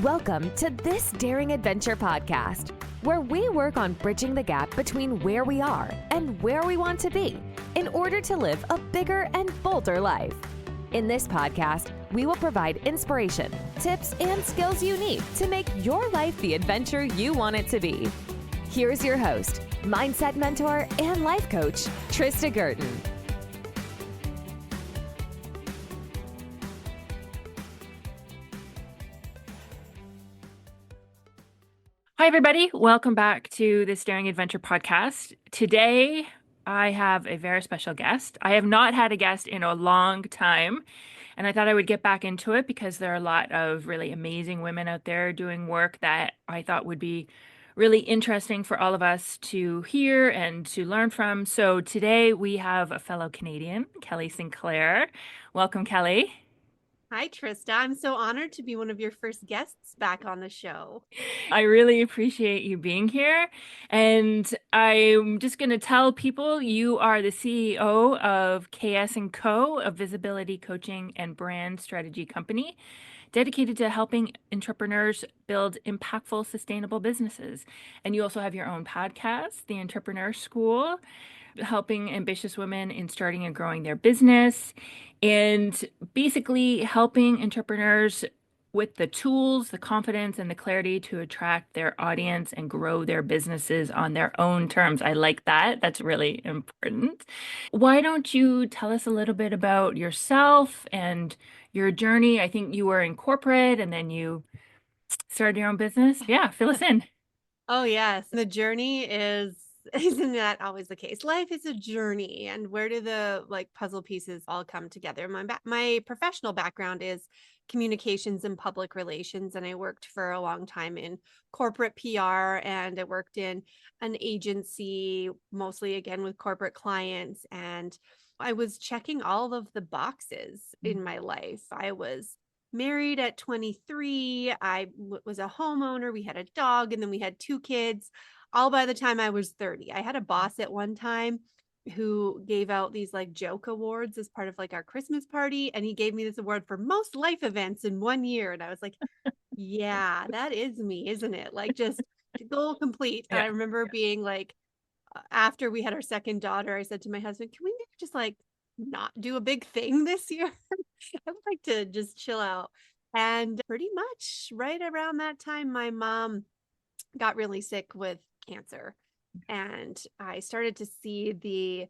Welcome to This Daring Adventure podcast, where we work on bridging the gap between where we are and where we want to be in order to live a bigger and bolder life. In this podcast, we will provide inspiration, tips, and skills you need to make your life the adventure you want it to be. Here's your host, mindset mentor, and life coach, Trista Gurton. Hi, everybody. Welcome back to this Daring Adventure podcast. Today, I have a very special guest. I have not had a guest in a long time, and I thought I would get back into it because there are a lot of really amazing women out there doing work that I thought would be really interesting for all of us to hear and to learn from. So today we have a fellow Canadian, Kelly Sinclair. Welcome, Kelly. Hi, Trista. I'm so honored to be one of your first guests back on the show. I really appreciate you being here. And I'm just going to tell people you are the CEO of KS & Co., a visibility coaching and brand strategy company dedicated to helping entrepreneurs build impactful, sustainable businesses. And you also have your own podcast, The Entrepreneur School, helping ambitious women in starting and growing their business, and basically helping entrepreneurs with the tools, the confidence, and the clarity to attract their audience and grow their businesses on their own terms. I like that. That's really important. Why don't you tell us a little bit about yourself and your journey? I think you were in corporate and then you started your own business. Yeah, fill us in. Oh, yes. The journey isn't that always the case? Life is a journey. And where do the puzzle pieces all come together? My professional background is communications and public relations. And I worked for a long time in corporate PR, and I worked in an agency, mostly again with corporate clients. And I was checking all of the boxes in my life. I was married at 23. I was a homeowner. We had a dog, and then we had 2 kids, all by the time I was 30. I had a boss at one time who gave out these joke awards as part of our Christmas party. And he gave me this award for most life events in 1 year. And I was like, yeah, that is me, isn't it? Just goal complete. And I remember being after we had our second daughter, I said to my husband, can we maybe just not do a big thing this year? I would like to just chill out. And pretty much right around that time, my mom got really sick with cancer. And I started to see the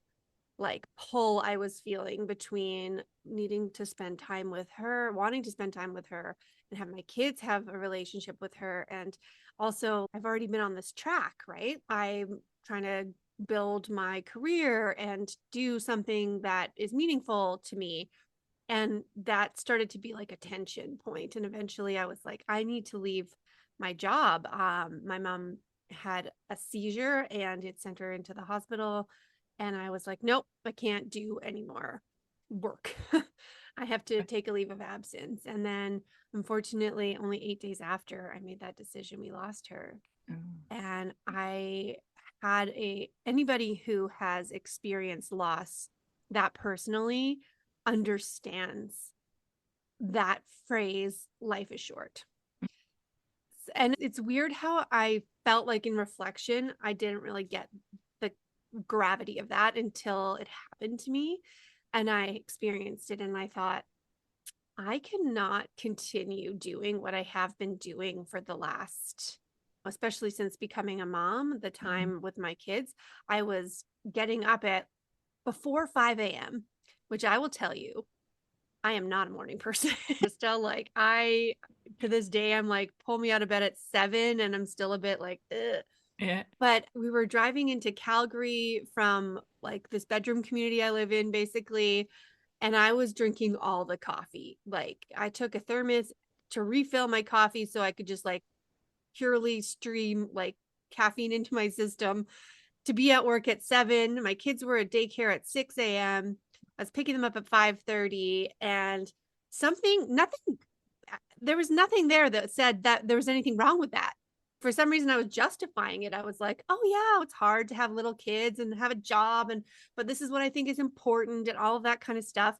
pull I was feeling between needing to spend time with her, wanting to spend time with her, and have my kids have a relationship with her. And also, I've already been on this track, right? I'm trying to build my career and do something that is meaningful to me. And that started to be a tension point. And eventually I was like, I need to leave my job. My mom had a seizure and it sent her into the hospital. And I was like, nope, I can't do any more work. I have to take a leave of absence. And then unfortunately, only 8 days after I made that decision, we lost her. And I had anybody who has experienced loss that personally understands that phrase, life is short. And it's weird how I felt in reflection, I didn't really get the gravity of that until it happened to me and I experienced it. And I thought, I cannot continue doing what I have been doing for the last, especially since becoming a mom, the time with my kids. I was getting up at before 5 a.m., which I will tell you, I am not a morning person. Still to this day, I'm pull me out of bed at 7 and I'm still a bit ugh. Yeah. But we were driving into Calgary from this bedroom community I live in, basically. And I was drinking all the coffee. I took a thermos to refill my coffee so I could just purely stream caffeine into my system to be at work at 7. My kids were at daycare at 6 a.m. I was picking them up at 5:30, and there was nothing there that said that there was anything wrong with that. For some reason, I was justifying it. I was like, oh yeah, it's hard to have little kids and have a job, but this is what I think is important and all of that kind of stuff.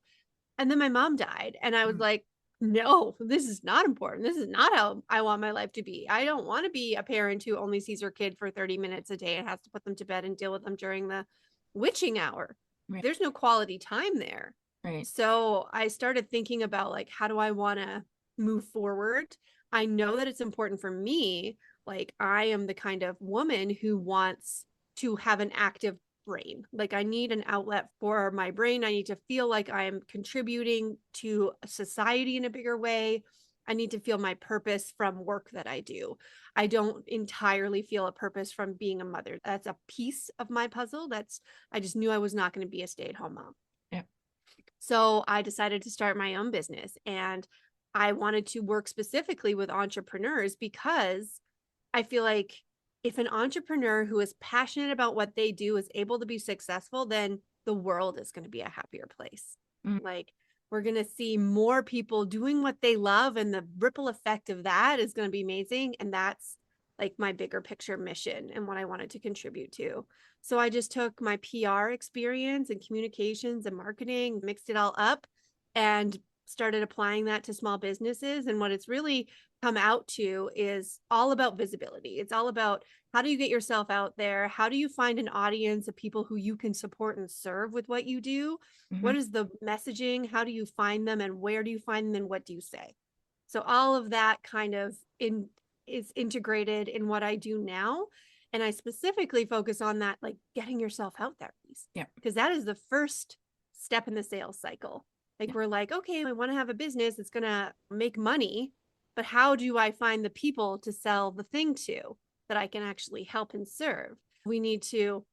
And then my mom died, and I was like, no, this is not important. This is not how I want my life to be. I don't want to be a parent who only sees her kid for 30 minutes a day and has to put them to bed and deal with them during the witching hour. Right. There's no quality time there. Right. So I started thinking about like, how do I want to move forward? I know that it's important for me. Like, I am the kind of woman who wants to have an active brain. Like, I need an outlet for my brain. I need to feel like I am contributing to society in a bigger way. I need to feel my purpose from work that I do. I don't entirely feel a purpose from being a mother. That's a piece of my puzzle. I just knew I was not going to be a stay-at-home mom. Yeah. So I decided to start my own business, and I wanted to work specifically with entrepreneurs because I feel like if an entrepreneur who is passionate about what they do is able to be successful, then the world is going to be a happier place. Like, we're going to see more people doing what they love, and the ripple effect of that is going to be amazing. And that's like my bigger picture mission and what I wanted to contribute to. So I just took my PR experience and communications and marketing, mixed it all up, and started applying that to small businesses. And what it's really come out to is all about visibility. It's all about, how do you get yourself out there? How do you find an audience of people who you can support and serve with what you do? What is the messaging? How do you find them, and where do you find them, and what do you say? So all of that kind of is integrated in what I do now. And I specifically focus on that, like getting yourself out there, Yeah. because that is the first step in the sales cycle. Like, we're like, okay, I want to have a business that's going to make money, but how do I find the people to sell the thing to that I can actually help and serve? We need to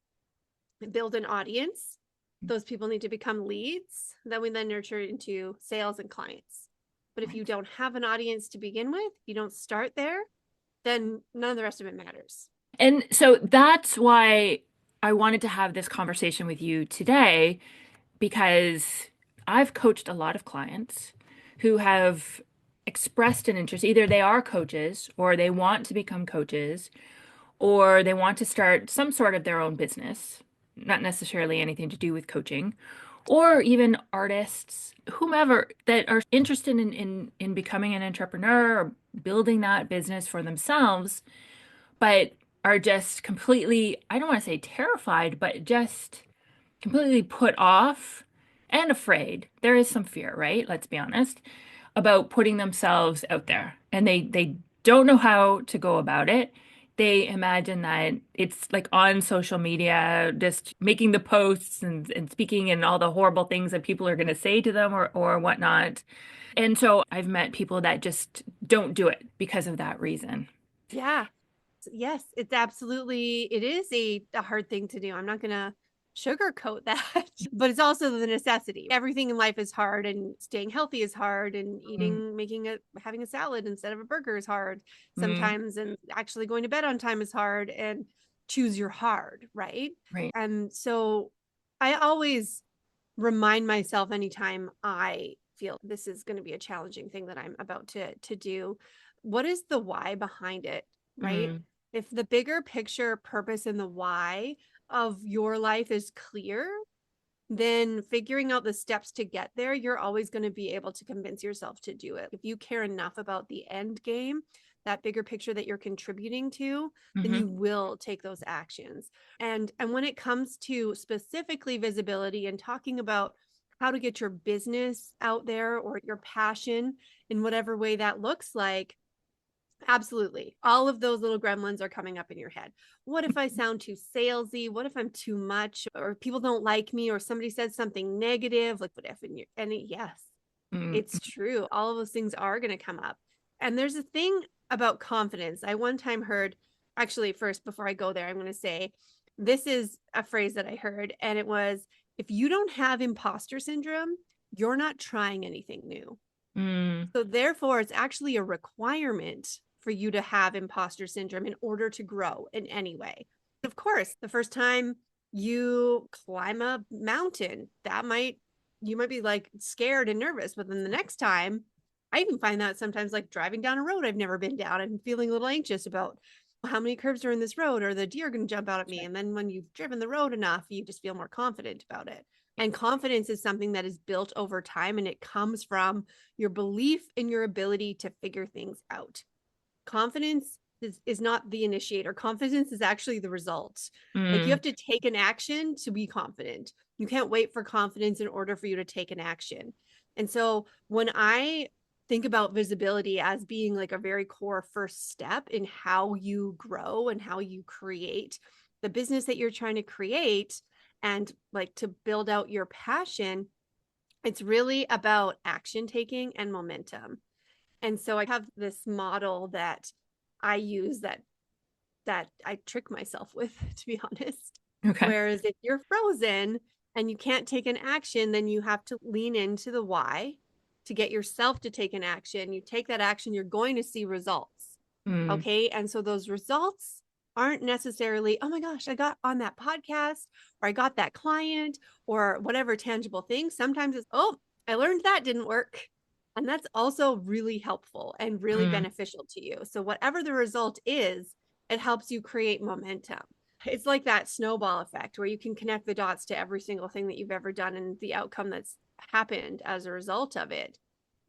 build an audience. Those people need to become leads. Then we nurture into sales and clients. But if you don't have an audience to begin with, you don't start there, then none of the rest of it matters. And so that's why I wanted to have this conversation with you today, because I've coached a lot of clients who have expressed an interest. Either they are coaches, or they want to become coaches, or they want to start some sort of their own business, not necessarily anything to do with coaching, or even artists, whomever, that are interested in becoming an entrepreneur or building that business for themselves, but are just completely, I don't want to say terrified, but just completely put off and afraid. There is some fear, right? Let's be honest, about putting themselves out there. And they don't know how to go about it. They imagine that it's like on social media, just making the posts and speaking and all the horrible things that people are going to say to them or whatnot. And so I've met people that just don't do it because of that reason. Yeah. Yes, it's absolutely, it is a hard thing to do. I'm not going to sugarcoat that, but it's also the necessity. Everything in life is hard, and staying healthy is hard, and having a salad instead of a burger is hard sometimes. And actually going to bed on time is hard, and choose your hard, right? Right. And so I always remind myself, anytime I feel this is going to be a challenging thing that I'm about to do, what is the why behind it, right? If the bigger picture purpose and the why of your life is clear, then figuring out the steps to get there, you're always going to be able to convince yourself to do it. If you care enough about the end game, that bigger picture that you're contributing to, then you will take those actions. And when it comes to specifically visibility and talking about how to get your business out there, or your passion in whatever way that looks like, absolutely. All of those little gremlins are coming up in your head. What if I sound too salesy? What if I'm too much? Or people don't like me? Or somebody says something negative? Like, what if? Yes, it's true. All of those things are going to come up. And there's a thing about confidence. I one time heard, actually, first, before I go there, I'm going to say, this is a phrase that I heard. And it was, if you don't have imposter syndrome, you're not trying anything new. So therefore, it's actually a requirement for you to have imposter syndrome in order to grow in any way. Of course, the first time you climb a mountain, you might be like scared and nervous, but then the next time, I even find that sometimes, like driving down a road I've never been down, I'm feeling a little anxious about how many curves are in this road, or the deer going to jump out at me. And then when you've driven the road enough, you just feel more confident about it. And confidence is something that is built over time, and it comes from your belief in your ability to figure things out. Confidence is not the initiator. Confidence is actually the result. Like you have to take an action to be confident. You can't wait for confidence in order for you to take an action. And so when I think about visibility as being like a very core first step in how you grow and how you create the business that you're trying to create and like to build out your passion, it's really about action taking and momentum. And so I have this model that I use that I trick myself with, to be honest. Okay. Whereas if you're frozen and you can't take an action, then you have to lean into the why to get yourself to take an action. You take that action, you're going to see results. Okay. And so those results aren't necessarily, oh my gosh, I got on that podcast or I got that client or whatever tangible thing. Sometimes it's, oh, I learned that didn't work. And that's also really helpful and really beneficial to you. So whatever the result is, it helps you create momentum. It's like that snowball effect where you can connect the dots to every single thing that you've ever done and the outcome that's happened as a result of it.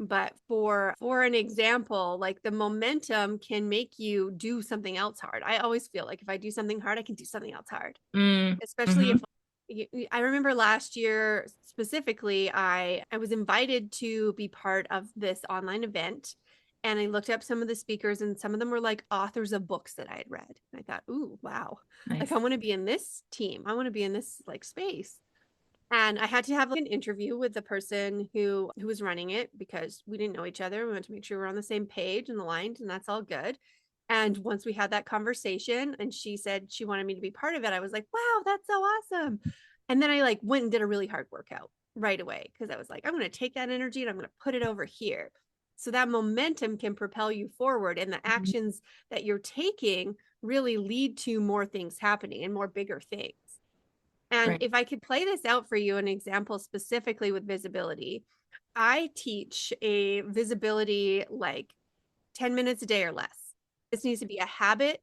But for an example, like the momentum can make you do something else hard. I always feel like if I do something hard, I can do something else hard. Especially if I remember last year specifically, I was invited to be part of this online event, and I looked up some of the speakers, and some of them were like authors of books that I had read. And I thought, ooh, wow, Nice. like I want to be in this team. I want to be in this like space. And I had to have like, an interview with the person who was running it because we didn't know each other. We wanted to make sure we're on the same page and aligned, and that's all good. And once we had that conversation and she said she wanted me to be part of it, I was like, wow, that's so awesome. And then I like went and did a really hard workout right away because I was like, I'm going to take that energy and I'm going to put it over here. So that momentum can propel you forward, and the actions that you're taking really lead to more things happening and more bigger things. And if I could play this out for you, an example specifically with visibility, I teach a visibility like 10 minutes a day or less. This needs to be a habit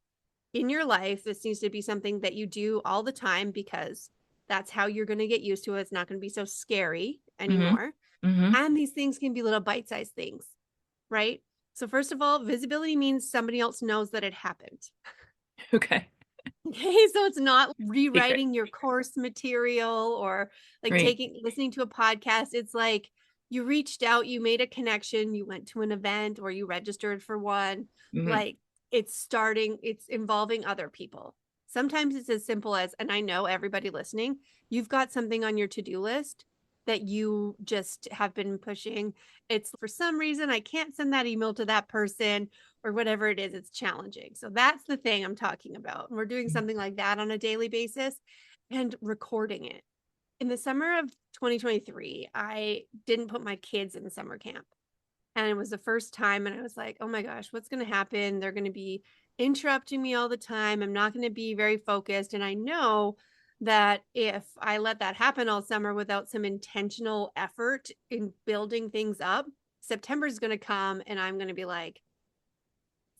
in your life. This needs to be something that you do all the time because that's how you're going to get used to it. It's not going to be so scary anymore. And these things can be little bite-sized things, right? So first of all, visibility means somebody else knows that it happened. Okay. Okay, so it's not rewriting your course material or like listening to a podcast. It's like you reached out, you made a connection, you went to an event or you registered for one. Like it's involving other people. Sometimes it's as simple as, and I know everybody listening, you've got something on your to-do list that you just have been pushing. It's for some reason, I can't send that email to that person or whatever it is, it's challenging. So that's the thing I'm talking about. And we're doing something like that on a daily basis and recording it. In the summer of 2023, I didn't put my kids in summer camp. And it was the first time. And I was like, oh my gosh, what's going to happen? They're going to be interrupting me all the time. I'm not going to be very focused. And I know that if I let that happen all summer without some intentional effort in building things up, September is going to come and I'm going to be like,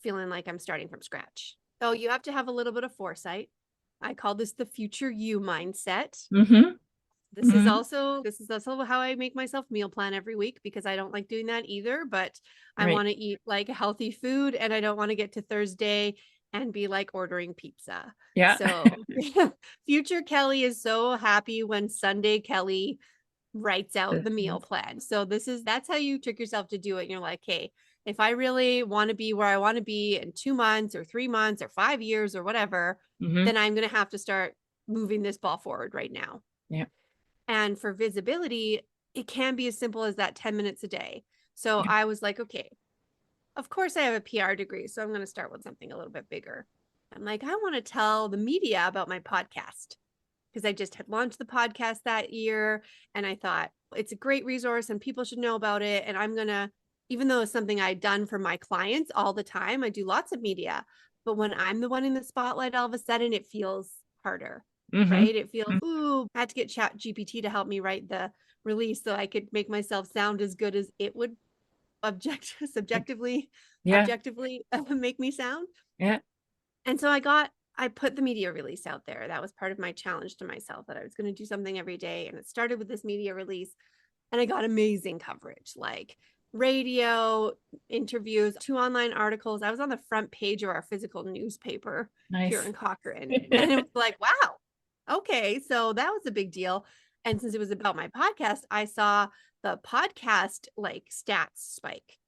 feeling like I'm starting from scratch. So you have to have a little bit of foresight. I call this the future you mindset. This is also how I make myself meal plan every week because I don't like doing that either, but I want to eat like healthy food and I don't want to get to Thursday and be like ordering pizza. Yeah. So future Kelly is so happy when Sunday Kelly writes out the meal plan. So that's how you trick yourself to do it. And you're like, hey, if I really want to be where I want to be in 2 months or 3 months or 5 years or whatever, then I'm going to have to start moving this ball forward right now. Yeah. And for visibility, it can be as simple as that 10 minutes a day. So I was like, okay, of course I have a PR degree. So I'm going to start with something a little bit bigger. I'm like, I want to tell the media about my podcast because I just had launched the podcast that year. And I thought it's a great resource and people should know about it. And I'm going to, even though it's something I'd done for my clients all the time, I do lots of media. But when I'm the one in the spotlight, all of a sudden it feels harder, right? It feels, ooh, I had to get Chat GPT to help me write the release so I could make myself sound as good as it would objectively make me sound. Yeah. And so I got I put the media release out there. That was part of my challenge to myself, that I was going to do something every day. And it started with this media release, and I got amazing coverage, like radio, interviews, 2 online articles. I was on the front page of our physical newspaper here Nice. in Cochrane. And it was like, wow, okay. So that was a big deal. And since it was about my podcast, I saw the podcast like stats spike.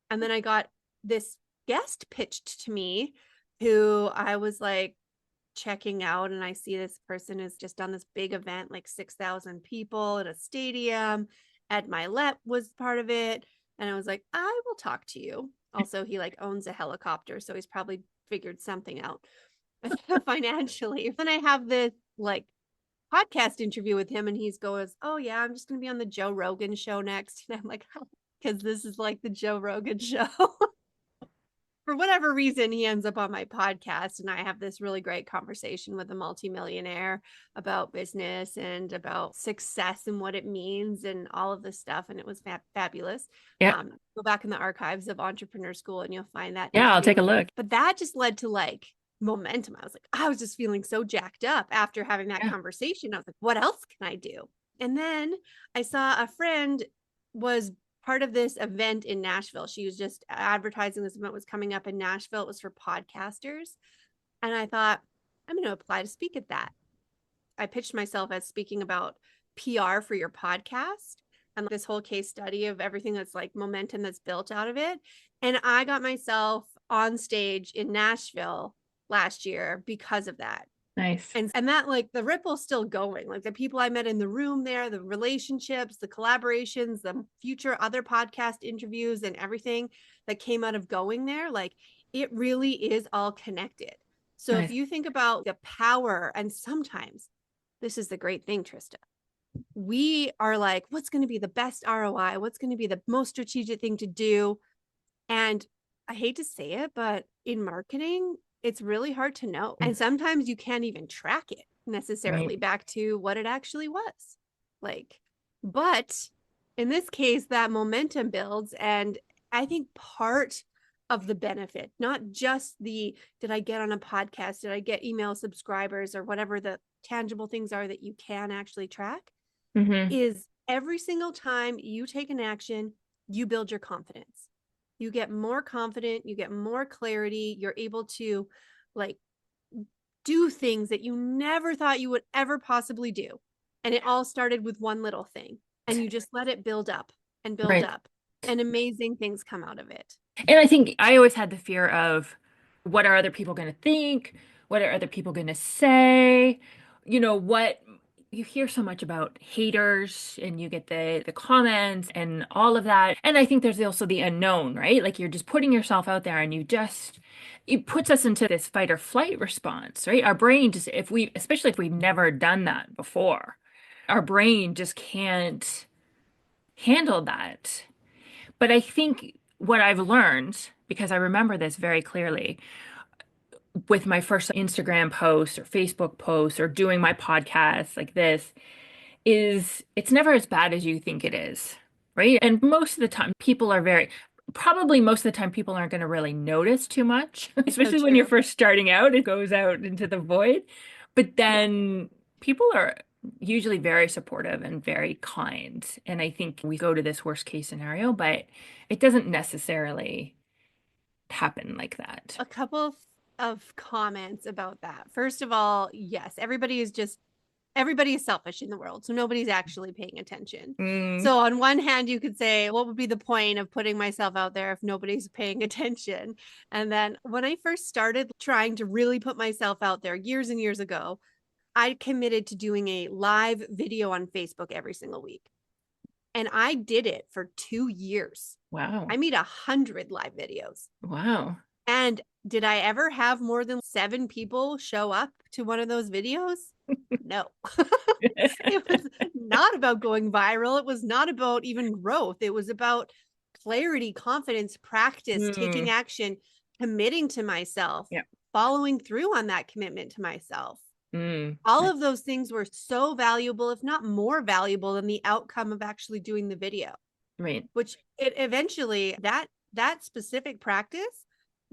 And then I got this guest pitched to me who I was like checking out, and I see this person is just done this big event, like 6,000 people at a stadium. Ed Milet was part of it. And I was like, I will talk to you. Also, he like owns a helicopter, so he's probably figured something out financially. Then I have this like podcast interview with him, and he's goes, oh yeah, I'm just going to be on the Joe Rogan show next. And I'm like, because this is like the Joe Rogan show. For whatever reason, he ends up on my podcast, and I have this really great conversation with a multimillionaire about business and about success and what it means and all of this stuff. And it was fabulous. Yeah. Go back in the archives of Entrepreneur School and you'll find that. Yeah, I'll interview. take a look. But that just led to like momentum. I was just feeling so jacked up after having that conversation. I was like, what else can I do? And then I saw a friend was part of this event in Nashville. She was just advertising this event was coming up in Nashville. It was for podcasters. And I thought, I'm going to apply to speak at that. I pitched myself as speaking about PR for your podcast and this whole case study of everything that's like momentum that's built out of it. And I got myself on stage in Nashville last year because of that. Nice. And that like the ripple's still going, like the people I met in the room there, the relationships, the collaborations, the future other podcast interviews and everything that came out of going there, like it really is all connected. So Nice. if you think about the power, and sometimes this is the great thing, Trista, we are like, what's going to be the best ROI? What's going to be the most strategic thing to do? And I hate to say it, but in marketing, it's really hard to know. And sometimes you can't even track it necessarily back to what it actually was like. But in this case, that momentum builds. And I think part of the benefit, not just the, did I get on a podcast? Did I get email subscribers or whatever the tangible things are that you can actually track, is every single time you take an action, you build your confidence. You get more confident, you get more clarity, you're able to like do things that you never thought you would ever possibly do. And it all started with one little thing, and you just let it build up and build up, and amazing things come out of it. And I think I always had the fear of, what are other people going to think? What are other people going to say? You know, what you hear so much about haters, and you get the comments and all of that. And I think there's also the unknown, right? Like you're just putting yourself out there, and it puts us into this fight or flight response, right? Our brain just, especially if we've never done that before, our brain just can't handle that. But I think what I've learned, because I remember this very clearly, with my first Instagram post or Facebook post or doing my podcast like this, is it's never as bad as you think it is, right? And most of the time people are probably most of the time people aren't going to really notice too much, especially when you're first starting out, it goes out into the void. But then people are usually very supportive and very kind. And I think we go to this worst case scenario, but it doesn't necessarily happen like that. A couple of comments about that. First of all, yes, everybody is selfish in the world. So nobody's actually paying attention. So on one hand, you could say, what would be the point of putting myself out there if nobody's paying attention? And then when I first started trying to really put myself out there years and years ago, I committed to doing a live video on Facebook every single week. And I did it for 2 years. Wow. I made 100 live videos. Wow. And did I ever have more than 7 people show up to one of those videos? No. It was not about going viral. It was not about even growth. It was about clarity, confidence, practice, taking action, committing to myself, following through on that commitment to myself. All of those things were so valuable, if not more valuable than the outcome of actually doing the video. Right. Which it eventually, that specific practice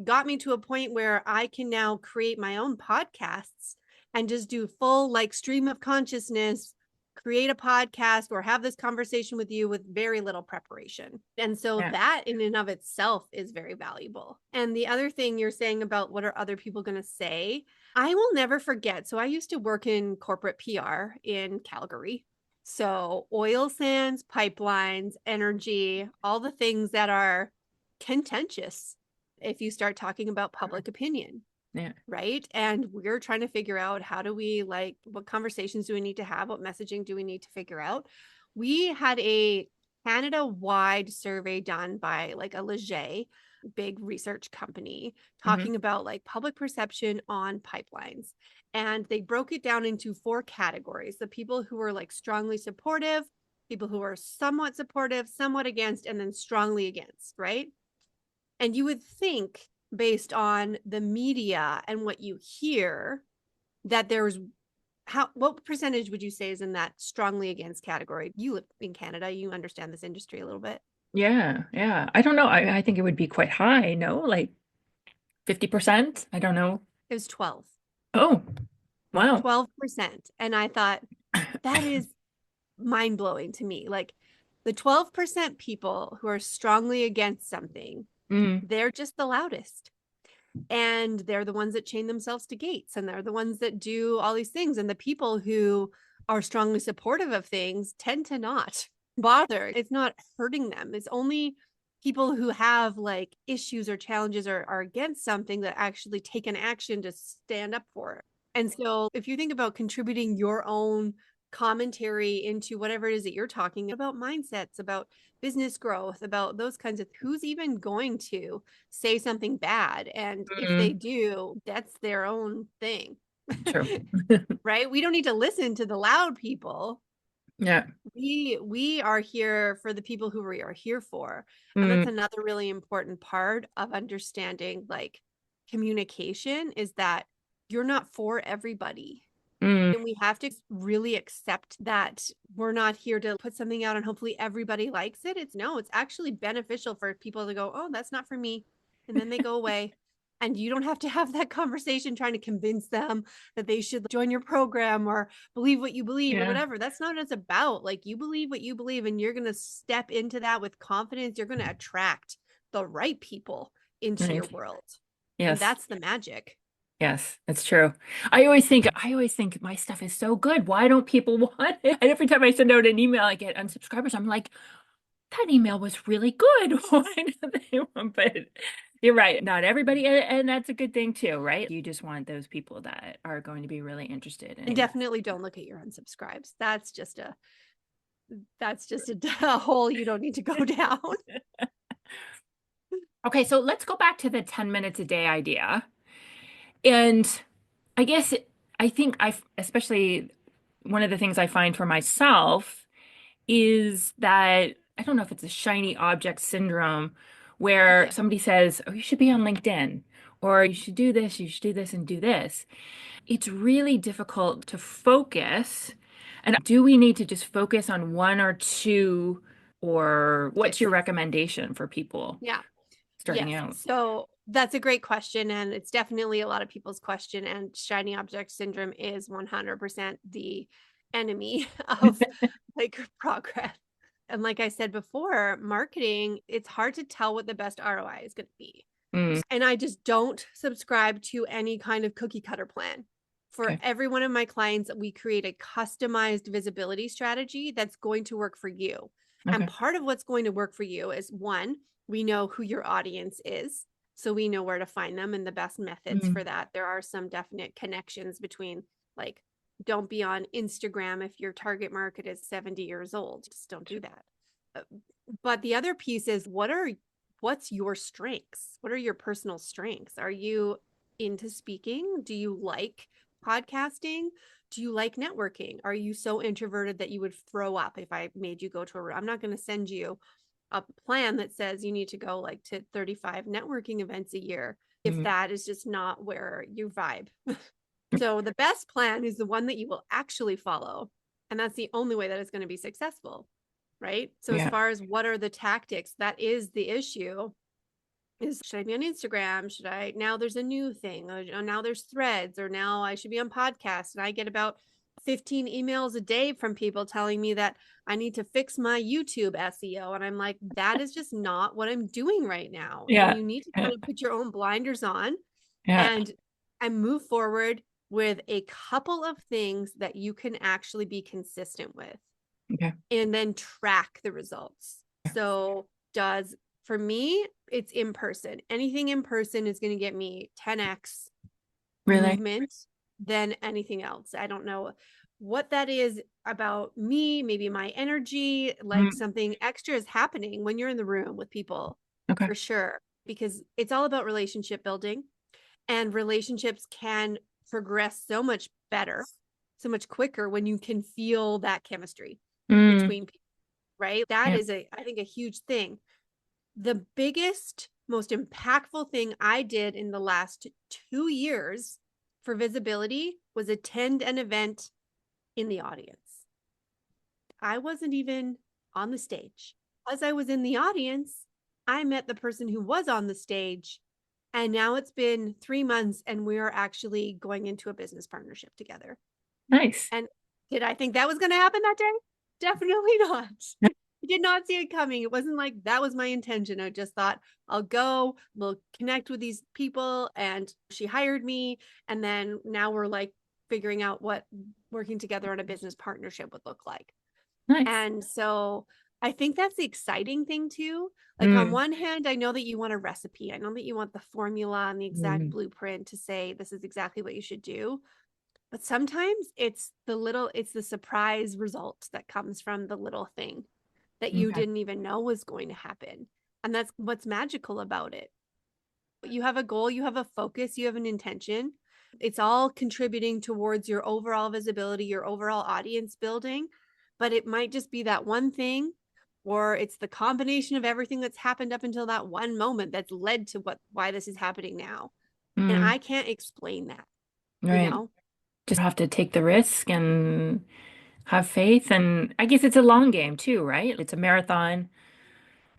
got me to a point where I can now create my own podcasts and just do full like stream of consciousness, create a podcast or have this conversation with you with very little preparation. And so that in and of itself is very valuable. And the other thing you're saying about what are other people going to say, I will never forget. So I used to work in corporate PR in Calgary. So oil sands, pipelines, energy, all the things that are contentious if you start talking about public opinion. Yeah. Right. And we're trying to figure out how do we like, what conversations do we need to have? What messaging do we need to figure out? We had a Canada-wide survey done by like a Leger, big research company, talking about like public perception on pipelines. And they broke it down into 4 categories. The people who were like strongly supportive, people who are somewhat supportive, somewhat against, and then strongly against, right? And you would think based on the media and what you hear that there's what percentage would you say is in that strongly against category? You live in Canada, you understand this industry a little bit. Yeah. I don't know. I think it would be quite high, no? Like 50%? I don't know. It was 12. Oh, wow. 12%. And I thought that is mind-blowing to me. Like the 12% people who are strongly against something, they're just the loudest. And they're the ones that chain themselves to gates, and they're the ones that do all these things. And the people who are strongly supportive of things tend to not bother. It's not hurting them. It's only people who have like issues or challenges or are against something that actually take an action to stand up for it. And so if you think about contributing your own commentary into whatever it is that you're talking about, mindsets, about business growth, about those kinds of, who's even going to say something bad? And if they do, that's their own thing. True. Right? We don't need to listen to the loud people. Yeah. We are here for the people who we are here for. And that's another really important part of understanding like communication, is that you're not for everybody. And we have to really accept that we're not here to put something out and hopefully everybody likes it. It's actually beneficial for people to go, oh, that's not for me. And then they go away. And you don't have to have that conversation trying to convince them that they should join your program or believe what you believe or whatever. That's not what it's about. Like, you believe what you believe, and you're going to step into that with confidence. You're going to attract the right people into your world. Yes. And that's the magic. Yes, it's true. I always think my stuff is so good. Why don't people want it? And every time I send out an email, I get unsubscribers. I'm like, that email was really good. Why do they want? But you're right. Not everybody, and that's a good thing too, right? You just want those people that are going to be really interested in. And definitely don't look at your unsubscribes. That's just a hole you don't need to go down. Okay, so let's go back to the 10 minutes a day idea. And I think especially one of the things I find for myself is that I don't know if it's a shiny object syndrome where somebody says, oh, you should be on LinkedIn, or you should do this and do this. It's really difficult to focus. And do we need to just focus on one or two, or what's your recommendation for people starting out? So that's a great question. And it's definitely a lot of people's question. And shiny object syndrome is 100% the enemy of like progress. And like I said before, marketing, it's hard to tell what the best ROI is going to be. And I just don't subscribe to any kind of cookie cutter plan. For every one of my clients, we create a customized visibility strategy that's going to work for you. And part of what's going to work for you is, one, we know who your audience is. So we know where to find them and the best methods for that. There are some definite connections between, like, don't be on Instagram if your target market is 70 years old. Just don't do that. But the other piece is, what's your strengths? What are your personal strengths? Are you into speaking? Do you like podcasting? Do you like networking? Are you so introverted that you would throw up if I made you go to a room? I'm not going to send you a plan that says you need to go like to 35 networking events a year if that is just not where you vibe. So the best plan is the one that you will actually follow. And that's the only way that it's going to be successful. Right. So as far as what are the tactics, that is the issue. is, should I be on Instagram? Should I, now there's a new thing, or now there's threads, or now I should be on podcasts. And I get about 15 emails a day from people telling me that I need to fix my YouTube SEO. And I'm like, that is just not what I'm doing right now. And Yeah. you need to Yeah. kind of put your own blinders on Yeah. and move forward with a couple of things that you can actually be consistent with. Okay. And then track the results. So for me, it's in person. Anything in person is going to get me 10x Really? movement than anything else. I don't know what that is about me, maybe my energy, like something extra is happening when you're in the room with people, Okay. for sure, because it's all about relationship building, and relationships can progress so much better, so much quicker when you can feel that chemistry between people, right? That is I think a huge thing. The biggest, most impactful thing I did in the last 2 years for visibility was attend an event in the audience. I wasn't even on the stage. As I was in the audience, I met the person who was on the stage. And now it's been 3 months and we are actually going into a business partnership together. Nice. And did I think that was going to happen that day? Definitely not. I did not see it coming. It wasn't like that was my intention. I just thought I'll go, we'll connect with these people. And she hired me. And then now we're like figuring out what working together on a business partnership would look like. Nice. And so I think that's the exciting thing too. Like on one hand, I know that you want a recipe. I know that you want the formula and the exact blueprint to say this is exactly what you should do. But sometimes it's the surprise result that comes from the little thing that you didn't even know was going to happen. And that's what's magical about it. You have a goal, you have a focus, you have an intention. It's all contributing towards your overall visibility, your overall audience building. But it might just be that one thing, or it's the combination of everything that's happened up until that one moment that's led to why this is happening now. And I can't explain that, Right. you know? Just have to take the risk and have faith. And I guess it's a long game too, right? It's a marathon,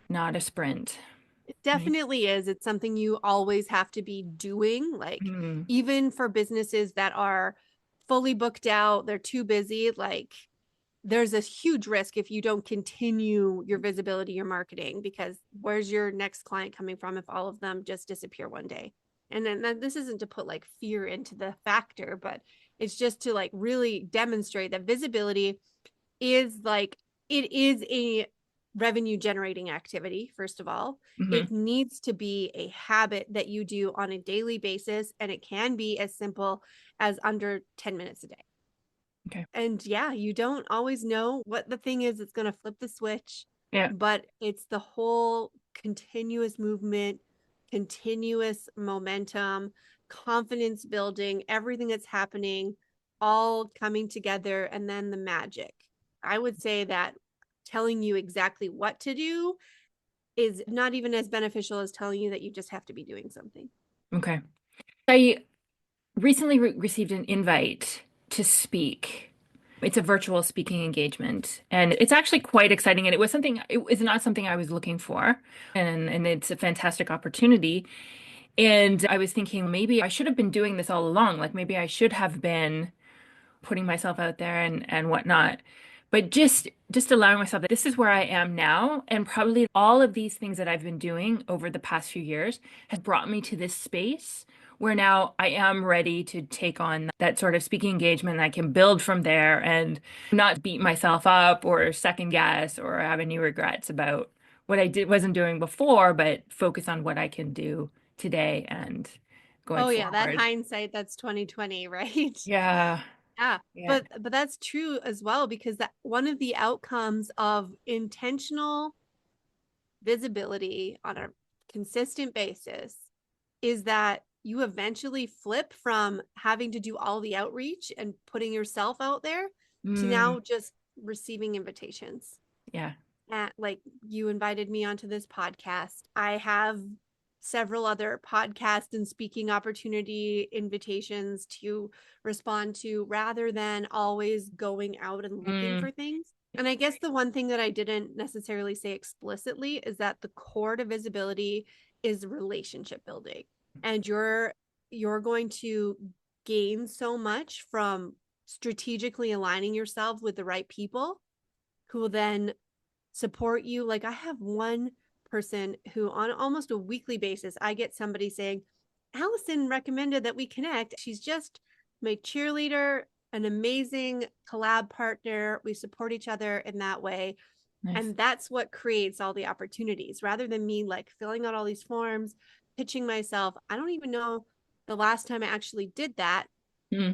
not a sprint. It definitely is. It's something you always have to be doing. Like, Mm. even for businesses that are fully booked out, they're too busy. Like, there's a huge risk if you don't continue your visibility, your marketing, because where's your next client coming from if all of them just disappear one day? And then this isn't to put like fear into the factor, but it's just to like really demonstrate that visibility is like, it is a revenue generating activity. First of all, it needs to be a habit that you do on a daily basis, and it can be as simple as under 10 minutes a day. Okay. And yeah, you don't always know what the thing is that's going to flip the switch. Yeah. But it's the whole continuous movement, continuous momentum, confidence building, everything that's happening, all coming together, and then the magic. I would say that telling you exactly what to do is not even as beneficial as telling you that you just have to be doing something. Okay. I recently received an invite to speak. It's a virtual speaking engagement, and it's actually quite exciting. And it was not something I was looking for. And it's a fantastic opportunity. And I was thinking maybe I should have been doing this all along. Like maybe I should have been putting myself out there and whatnot. But just allowing myself that this is where I am now, and probably all of these things that I've been doing over the past few years has brought me to this space where now I am ready to take on that sort of speaking engagement. And I can build from there and not beat myself up or second guess or have any regrets about what wasn't doing before, but focus on what I can do today and going Oh yeah, that forward. hindsight, that's 2020, right? Yeah. Yeah, Yeah. but that's true as well, because that one of the outcomes of intentional visibility on a consistent basis is that you eventually flip from having to do all the outreach and putting yourself out there to now just receiving invitations. Yeah. Like, you invited me onto this podcast. I have several other podcast and speaking opportunity invitations to respond to, rather than always going out and looking for things. And I guess the one thing that I didn't necessarily say explicitly is that the core to visibility is relationship building. And you're going to gain so much from strategically aligning yourself with the right people who will then support you. Like, I have one person who on almost a weekly basis, I get somebody saying, Allison recommended that we connect. She's just my cheerleader, an amazing collab partner. We support each other in that way. Nice. And that's what creates all the opportunities, rather than me like filling out all these forms, pitching myself. I don't even know the last time I actually did that.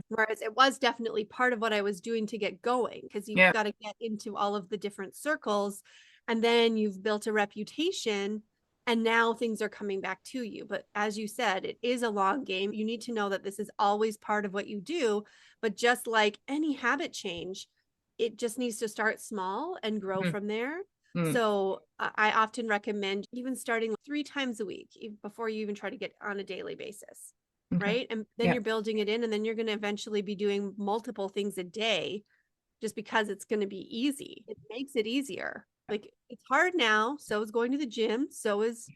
Whereas it was definitely part of what I was doing to get going, because you've got to get into all of the different circles, and then you've built a reputation, and now things are coming back to you. But as you said, it is a long game. You need to know that this is always part of what you do. But just like any habit change, it just needs to start small and grow from there. So I often recommend even starting 3 times a week before you even try to get on a daily basis. Right. And then you're building it in, and then you're going to eventually be doing multiple things a day, just because it's going to be easy. It makes it easier. Like, it's hard now. So is going to the gym. So is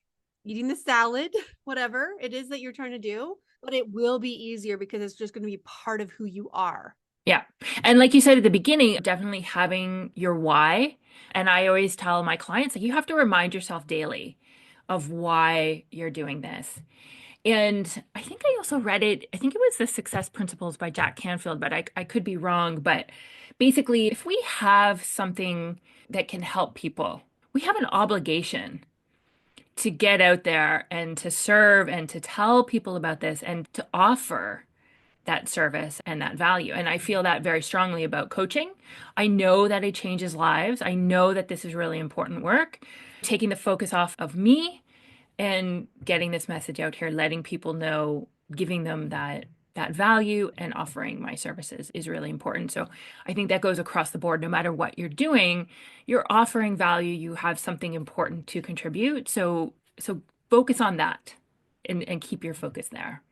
eating the salad, whatever it is that you're trying to do, but it will be easier because it's just going to be part of who you are. Yeah. And like you said at the beginning, definitely having your why. And I always tell my clients, like, you have to remind yourself daily of why you're doing this. And I think I also read it, I think it was The Success Principles by Jack Canfield, but I could be wrong. But basically, if we have something that can help people, we have an obligation to get out there and to serve and to tell people about this and to offer that service and that value. And I feel that very strongly about coaching. I know that it changes lives. I know that this is really important work. Taking the focus off of me and getting this message out here, letting people know, giving them that value and offering my services is really important. So I think that goes across the board. No matter what you're doing, you're offering value, you have something important to contribute. So focus on that and keep your focus there.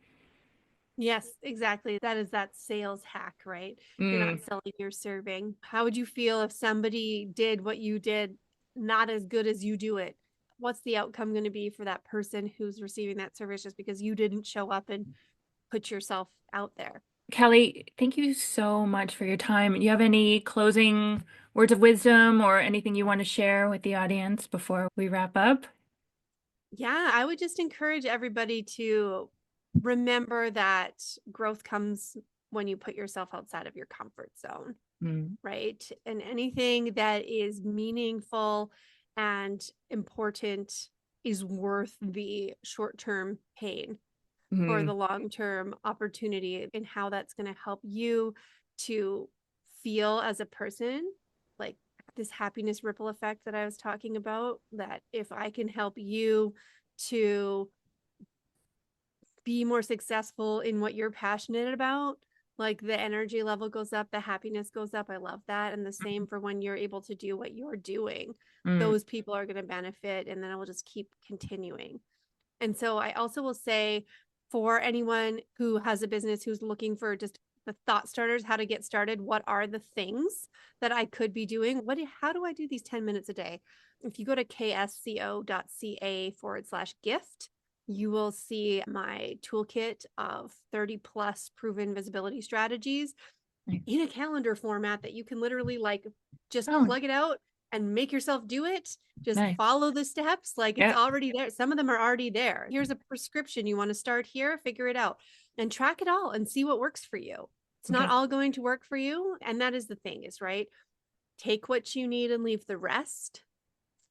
Yes, exactly. That is that sales hack, right? You're not selling, you're serving. How would you feel if somebody did what you did, not as good as you do it? What's the outcome going to be for that person who's receiving that service just because you didn't show up and put yourself out there? Kelly, thank you so much for your time. You have any closing words of wisdom or anything you want to share with the audience before we wrap up? Yeah, I would just encourage everybody to remember that growth comes when you put yourself outside of your comfort zone, right? And anything that is meaningful and important is worth the short-term pain for the long-term opportunity, and how that's going to help you to feel as a person, like this happiness ripple effect that I was talking about, that if I can help you to be more successful in what you're passionate about, like the energy level goes up, the happiness goes up. I love that. And the same for when you're able to do what you're doing, those people are going to benefit, and then it will just keep continuing. And so I also will say, for anyone who has a business who's looking for just the thought starters, how to get started, what are the things that I could be doing? How do I do these 10 minutes a day? If you go to ksco.ca/gift, you will see my toolkit of 30 plus proven visibility strategies in a calendar format that you can literally like just plug it out and make yourself do it. Just follow the steps. Like, it's already there. Some of them are already there. Here's a prescription. You want to start here, figure it out and track it all and see what works for you. It's not all going to work for you. And that is the thing, is right. Take what you need and leave the rest.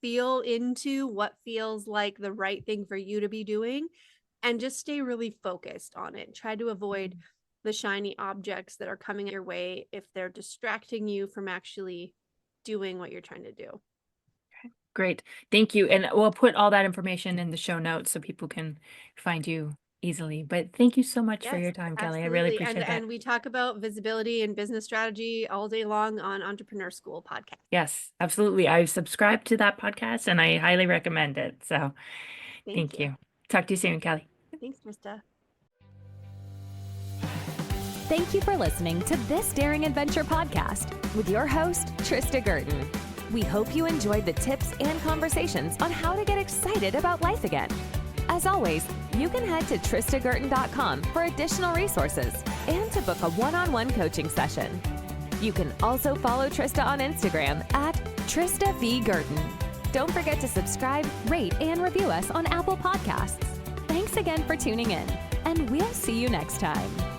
Feel into what feels like the right thing for you to be doing, and just stay really focused on it. Try to avoid the shiny objects that are coming your way if they're distracting you from actually doing what you're trying to do. Great. Thank you. And we'll put all that information in the show notes so people can find you easily. But thank you so much for your time, Kelly. I really appreciate that. And we talk about visibility and business strategy all day long on Entrepreneur School podcast. Yes, absolutely. I've subscribed to that podcast and I highly recommend it. So thank you. Talk to you soon, Kelly. Thanks, Krista. Thank you for listening to This Daring Adventure podcast with your host, Trista Gurton. We hope you enjoyed the tips and conversations on how to get excited about life again. As always, you can head to tristagurton.com for additional resources and to book a one-on-one coaching session. You can also follow Trista on Instagram at TristaVGurton. Don't forget to subscribe, rate, and review us on Apple Podcasts. Thanks again for tuning in, and we'll see you next time.